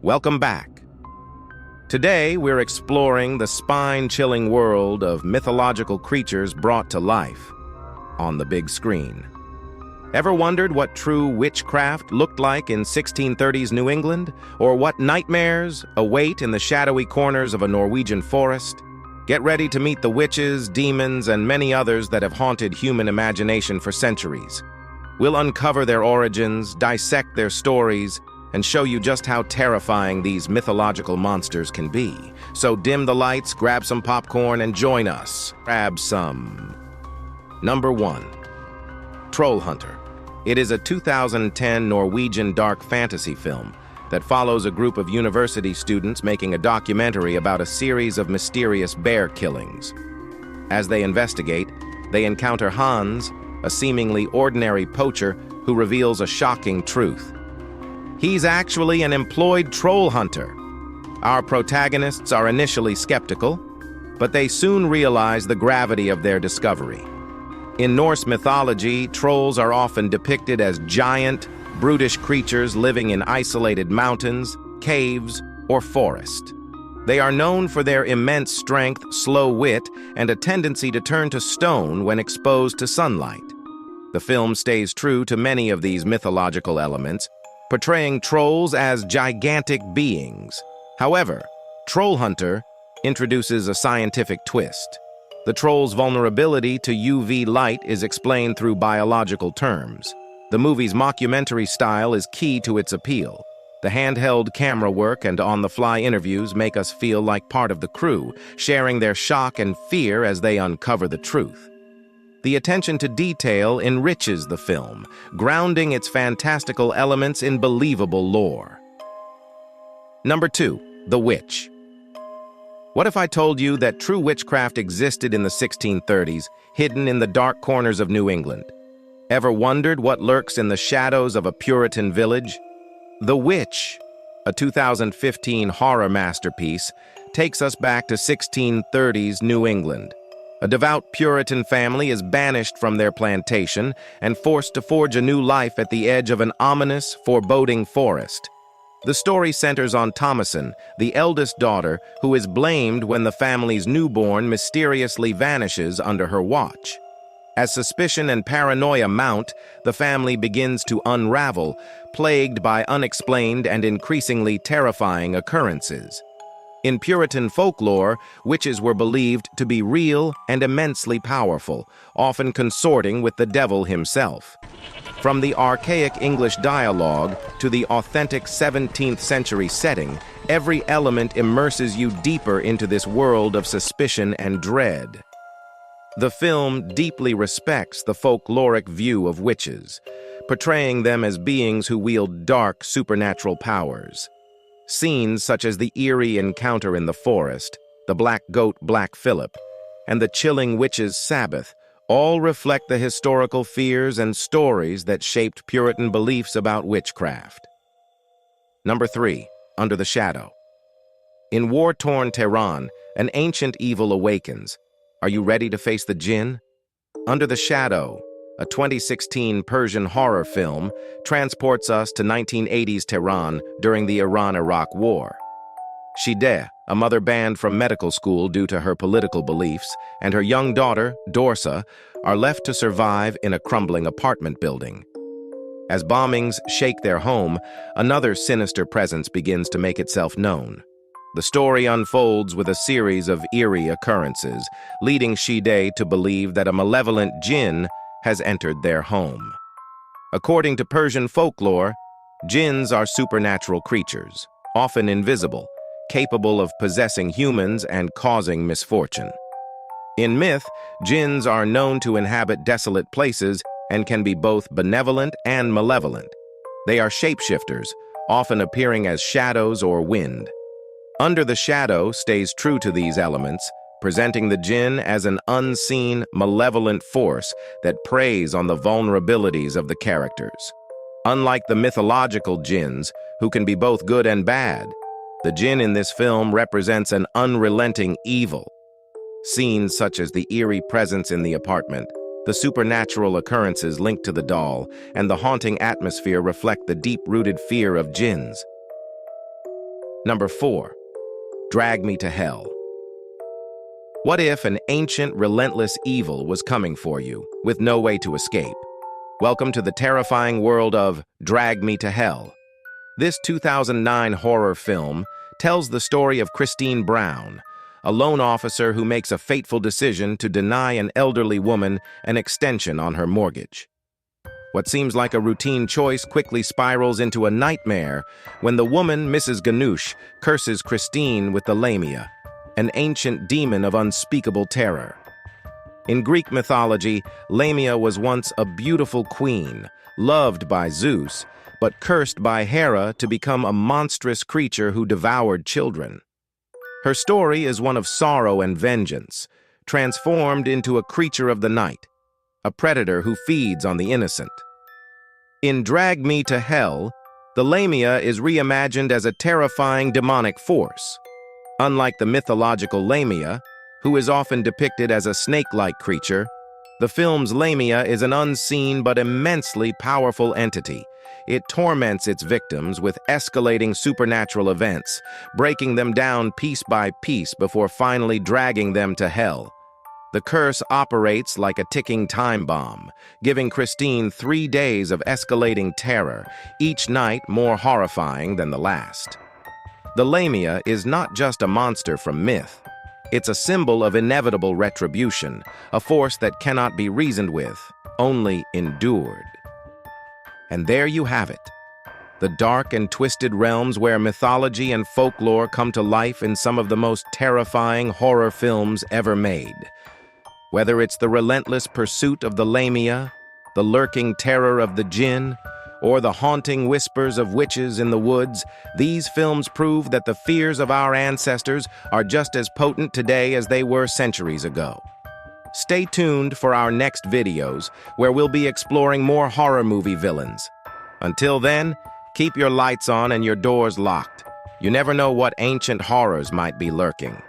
Welcome back. Today, we're exploring the spine-chilling world of mythological creatures brought to life on the big screen. Ever wondered what true witchcraft looked like in 1630s New England? Or what nightmares await in the shadowy corners of a Norwegian forest? Get ready to meet the witches, demons, and many others that have haunted human imagination for centuries. We'll uncover their origins, dissect their stories, and show you just how terrifying these mythological monsters can be. So dim the lights, grab some popcorn, and join us. Grab some. Number 1. Troll Hunter. It is a 2010 Norwegian dark fantasy film that follows a group of university students making a documentary about a series of mysterious bear killings. As they investigate, they encounter Hans, a seemingly ordinary poacher who reveals a shocking truth. He's actually an employed troll hunter. Our protagonists are initially skeptical, but they soon realize the gravity of their discovery. In Norse mythology, trolls are often depicted as giant, brutish creatures living in isolated mountains, caves, or forest. They are known for their immense strength, slow wit, and a tendency to turn to stone when exposed to sunlight. The film stays true to many of these mythological elements, portraying trolls as gigantic beings. However, Troll Hunter introduces a scientific twist. The troll's vulnerability to UV light is explained through biological terms. The movie's mockumentary style is key to its appeal. The handheld camera work and on-the-fly interviews make us feel like part of the crew, sharing their shock and fear as they uncover the truth. The attention to detail enriches the film, grounding its fantastical elements in believable lore. Number 2. The Witch. What if I told you that true witchcraft existed in the 1630s, hidden in the dark corners of New England? Ever wondered what lurks in the shadows of a Puritan village? The Witch, a 2015 horror masterpiece, takes us back to 1630s New England. A devout Puritan family is banished from their plantation and forced to forge a new life at the edge of an ominous, foreboding forest. The story centers on Thomasin, the eldest daughter, who is blamed when the family's newborn mysteriously vanishes under her watch. As suspicion and paranoia mount, the family begins to unravel, plagued by unexplained and increasingly terrifying occurrences. In Puritan folklore, witches were believed to be real and immensely powerful, often consorting with the devil himself. From the archaic English dialogue to the authentic 17th century setting, every element immerses you deeper into this world of suspicion and dread. The film deeply respects the folkloric view of witches, portraying them as beings who wield dark, supernatural powers. Scenes such as the eerie encounter in the forest, the black goat Black Phillip, and the chilling witch's Sabbath all reflect the historical fears and stories that shaped Puritan beliefs about witchcraft. Number 3. Under the Shadow. In war-torn Tehran, an ancient evil awakens. Are you ready to face the djinn? Under the Shadow, a 2016 Persian horror film, transports us to 1980s Tehran during the Iran-Iraq War. Shideh, a mother banned from medical school due to her political beliefs, and her young daughter, Dorsa, are left to survive in a crumbling apartment building. As bombings shake their home, another sinister presence begins to make itself known. The story unfolds with a series of eerie occurrences, leading Shideh to believe that a malevolent djinn has entered their home. According to Persian folklore, djinns are supernatural creatures, often invisible, capable of possessing humans and causing misfortune. In myth, djinns are known to inhabit desolate places and can be both benevolent and malevolent. They are shapeshifters, often appearing as shadows or wind. Under the Shadow stays true to these elements, presenting the djinn as an unseen, malevolent force that preys on the vulnerabilities of the characters. Unlike the mythological djinns, who can be both good and bad, the djinn in this film represents an unrelenting evil. Scenes such as the eerie presence in the apartment, the supernatural occurrences linked to the doll, and the haunting atmosphere reflect the deep-rooted fear of djinns. Number 4. Drag Me to Hell. What if an ancient, relentless evil was coming for you, with no way to escape? Welcome to the terrifying world of Drag Me to Hell. This 2009 horror film tells the story of Christine Brown, a loan officer who makes a fateful decision to deny an elderly woman an extension on her mortgage. What seems like a routine choice quickly spirals into a nightmare when the woman, Mrs. Ganoush, curses Christine with the lamia, an ancient demon of unspeakable terror. In Greek mythology, Lamia was once a beautiful queen, loved by Zeus, but cursed by Hera to become a monstrous creature who devoured children. Her story is one of sorrow and vengeance, transformed into a creature of the night, a predator who feeds on the innocent. In Drag Me to Hell, the Lamia is reimagined as a terrifying demonic force. Unlike the mythological Lamia, who is often depicted as a snake-like creature, the film's Lamia is an unseen but immensely powerful entity. It torments its victims with escalating supernatural events, breaking them down piece by piece before finally dragging them to hell. The curse operates like a ticking time bomb, giving Christine 3 days of escalating terror, each night more horrifying than the last. The Lamia is not just a monster from myth. It's a symbol of inevitable retribution, a force that cannot be reasoned with, only endured. And there you have it, the dark and twisted realms where mythology and folklore come to life in some of the most terrifying horror films ever made. Whether it's the relentless pursuit of the Lamia, the lurking terror of the djinn, or the haunting whispers of witches in the woods, these films prove that the fears of our ancestors are just as potent today as they were centuries ago. Stay tuned for our next videos, where we'll be exploring more horror movie villains. Until then, keep your lights on and your doors locked. You never know what ancient horrors might be lurking.